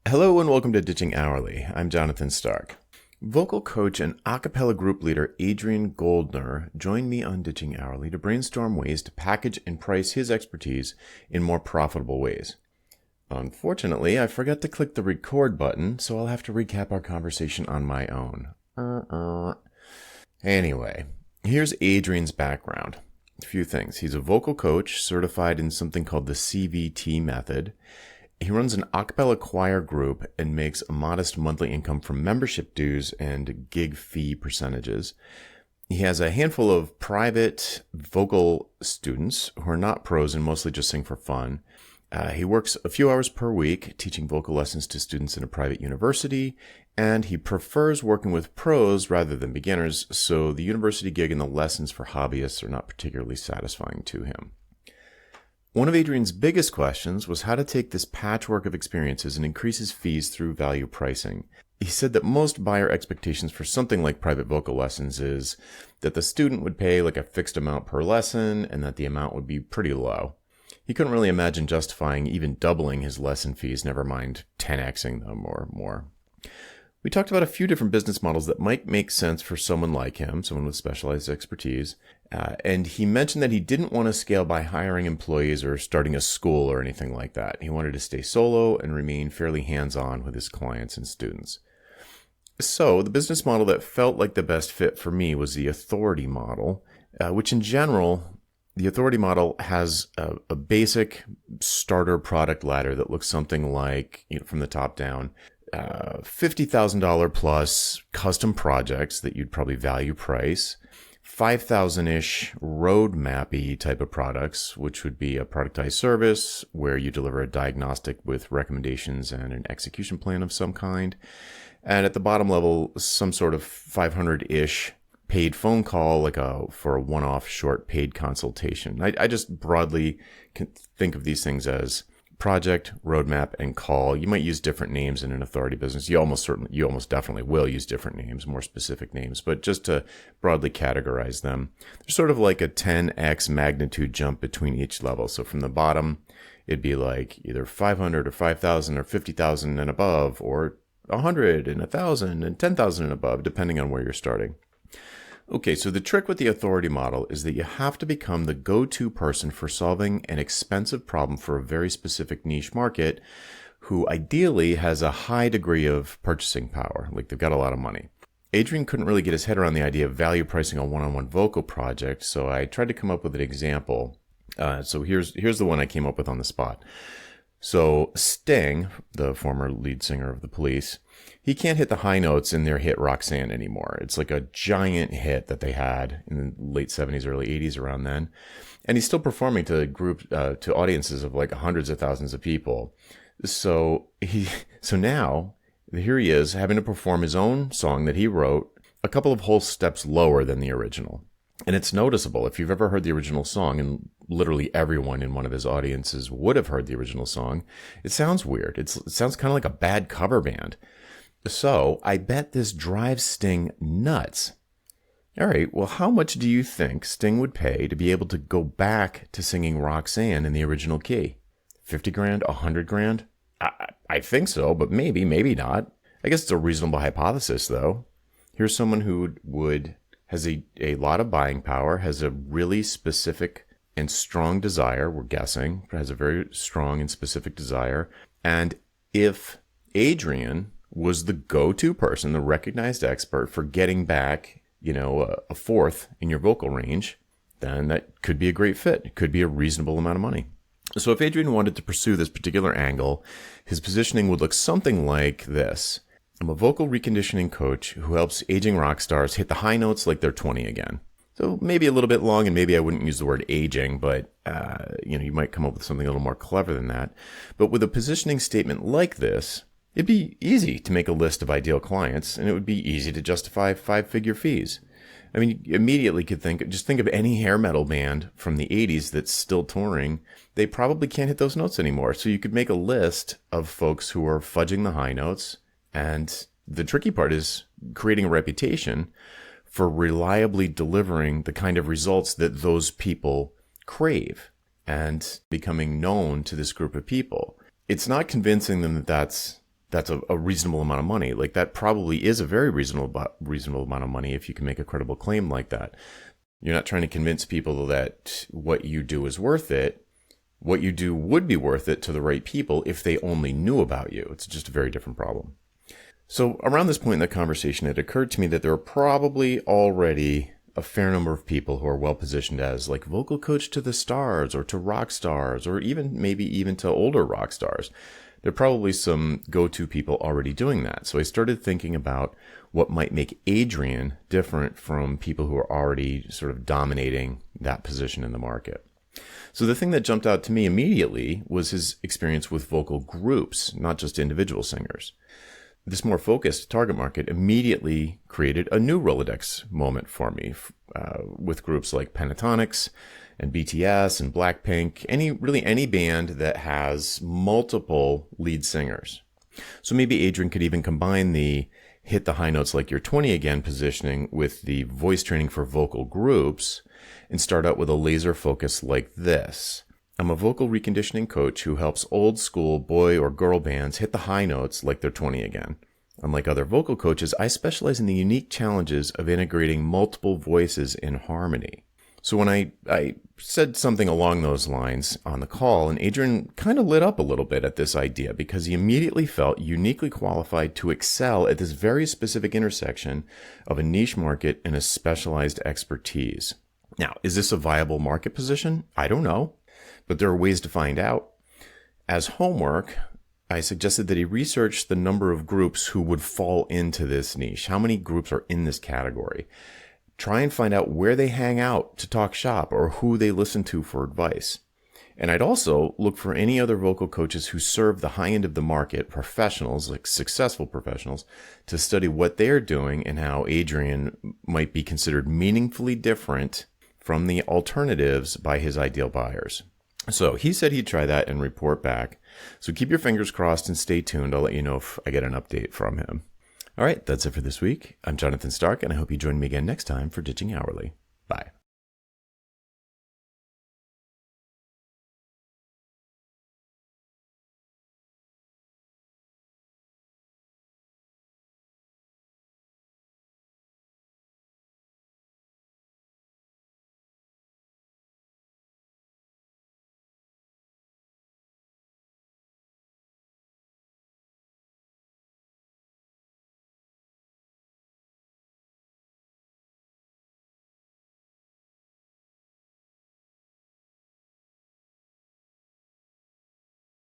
Hello and welcome to Ditching Hourly. I'm Jonathan Stark. Vocal coach and acapella group leader Adrian Goldner joined me on Ditching Hourly to brainstorm ways to package and price his expertise in more profitable ways. Unfortunately, I forgot to click the record button, so I'll have to recap our conversation on my own. Anyway, here's Adrian's background. A few things. He's a vocal coach certified in something called the CVT method. He runs an acapella choir group and makes a modest monthly income from membership dues and gig fee percentages. He has a handful of private vocal students who are not pros and mostly just sing for fun. He works a few hours per week teaching vocal lessons to students in a private university, and he prefers working with pros rather than beginners, so the university gig and the lessons for hobbyists are not particularly satisfying to him. One of Adrian's biggest questions was how to take this patchwork of experiences and increase his fees through value pricing. He said that most buyer expectations for something like private vocal lessons is that the student would pay like a fixed amount per lesson and that the amount would be pretty low. He couldn't really imagine justifying even doubling his lesson fees, never mind 10xing them or more. We talked about a few different business models that might make sense for someone like him, someone with specialized expertise. And he mentioned that he didn't want to scale by hiring employees or starting a school or anything like that. He wanted to stay solo and remain fairly hands-on with his clients and students. So the business model that felt like the best fit for me was the authority model, which in general, the authority model has a basic starter product ladder that looks something like, from the top down, $50,000 plus custom projects that you'd probably value price, 5,000-ish roadmap-y type of products, which would be a productized service where you deliver a diagnostic with recommendations and an execution plan of some kind. And at the bottom level, some sort of 500-ish paid phone call, for a one-off short paid consultation. I just broadly can think of these things as project, roadmap, and call. You might use different names in an authority business. You almost definitely will use different names, more specific names, but just to broadly categorize them, there's sort of like a 10x magnitude jump between each level. So from the bottom, it'd be like either 500 or 5,000 or 50,000 and above, or 100 and 1,000 and 10,000 and above, depending on where you're starting. Okay, so the trick with the authority model is that you have to become the go-to person for solving an expensive problem for a very specific niche market who ideally has a high degree of purchasing power, like they've got a lot of money. Adrian couldn't really get his head around the idea of value pricing a one-on-one vocal project, so I tried to come up with an example. So here's the one I came up with on the spot. So Sting, the former lead singer of the Police, he can't hit the high notes in their hit Roxanne anymore. It's like a giant hit that they had in the late 70s, early 80s around then. And he's still performing to to audiences of like hundreds of thousands of people. So now here he is having to perform his own song that he wrote a couple of whole steps lower than the original. And it's noticeable. If you've ever heard the original song, and literally everyone in one of his audiences would have heard the original song, it sounds weird. It sounds kind of like a bad cover band. So I bet this drives Sting nuts. All right, well, how much do you think Sting would pay to be able to go back to singing Roxanne in the original key? 50 grand, 100 grand? I think so, but maybe not. I guess it's a reasonable hypothesis, though. Here's someone who has a lot of buying power, has a really specific and strong desire, we're guessing, has a very strong and specific desire. And if Adrian was the go-to person, the recognized expert for getting back, a fourth in your vocal range, then that could be a great fit. It could be a reasonable amount of money. So if Adrian wanted to pursue this particular angle, his positioning would look something like this. I'm a vocal reconditioning coach who helps aging rock stars hit the high notes like they're 20 again. So maybe a little bit long, and maybe I wouldn't use the word aging, but you might come up with something a little more clever than that. But with a positioning statement like this, it'd be easy to make a list of ideal clients, and it would be easy to justify 5-figure fees. I mean, you immediately could think of any hair metal band from the 80s that's still touring. They probably can't hit those notes anymore. So you could make a list of folks who are fudging the high notes. And the tricky part is creating a reputation for reliably delivering the kind of results that those people crave and becoming known to this group of people. It's not convincing them that that's that's a reasonable amount of money. Like that probably is a very reasonable amount of money if you can make a credible claim like that. You're not trying to convince people that what you do is worth it. What you do would be worth it to the right people if they only knew about you. It's just a very different problem. So around this point in the conversation, it occurred to me that there are probably already a fair number of people who are well positioned as like vocal coach to the stars or to rock stars, or maybe even to older rock stars. There are probably some go-to people already doing that. So I started thinking about what might make Adrian different from people who are already sort of dominating that position in the market. So the thing that jumped out to me immediately was his experience with vocal groups, not just individual singers. This more focused target market immediately created a new Rolodex moment for me with groups like Pentatonix and BTS and Blackpink, any band that has multiple lead singers. So maybe Adrian could even combine the hit the high notes like you're 20 again positioning with the voice training for vocal groups and start out with a laser focus like this. I'm a vocal reconditioning coach who helps old school boy or girl bands hit the high notes like they're 20 again. Unlike other vocal coaches, I specialize in the unique challenges of integrating multiple voices in harmony. So when I said something along those lines on the call, and Adrian kind of lit up a little bit at this idea because he immediately felt uniquely qualified to excel at this very specific intersection of a niche market and a specialized expertise. Now, is this a viable market position? I don't know, but there are ways to find out. As homework, I suggested that he research the number of groups who would fall into this niche. How many groups are in this category? Try and find out where they hang out to talk shop or who they listen to for advice. And I'd also look for any other vocal coaches who serve the high end of the market, professionals, like successful professionals, to study what they're doing and how Adrian might be considered meaningfully different from the alternatives by his ideal buyers. So he said he'd try that and report back. So keep your fingers crossed and stay tuned. I'll let you know if I get an update from him. All right, that's it for this week. I'm Jonathan Stark, and I hope you join me again next time for Ditching Hourly. Bye.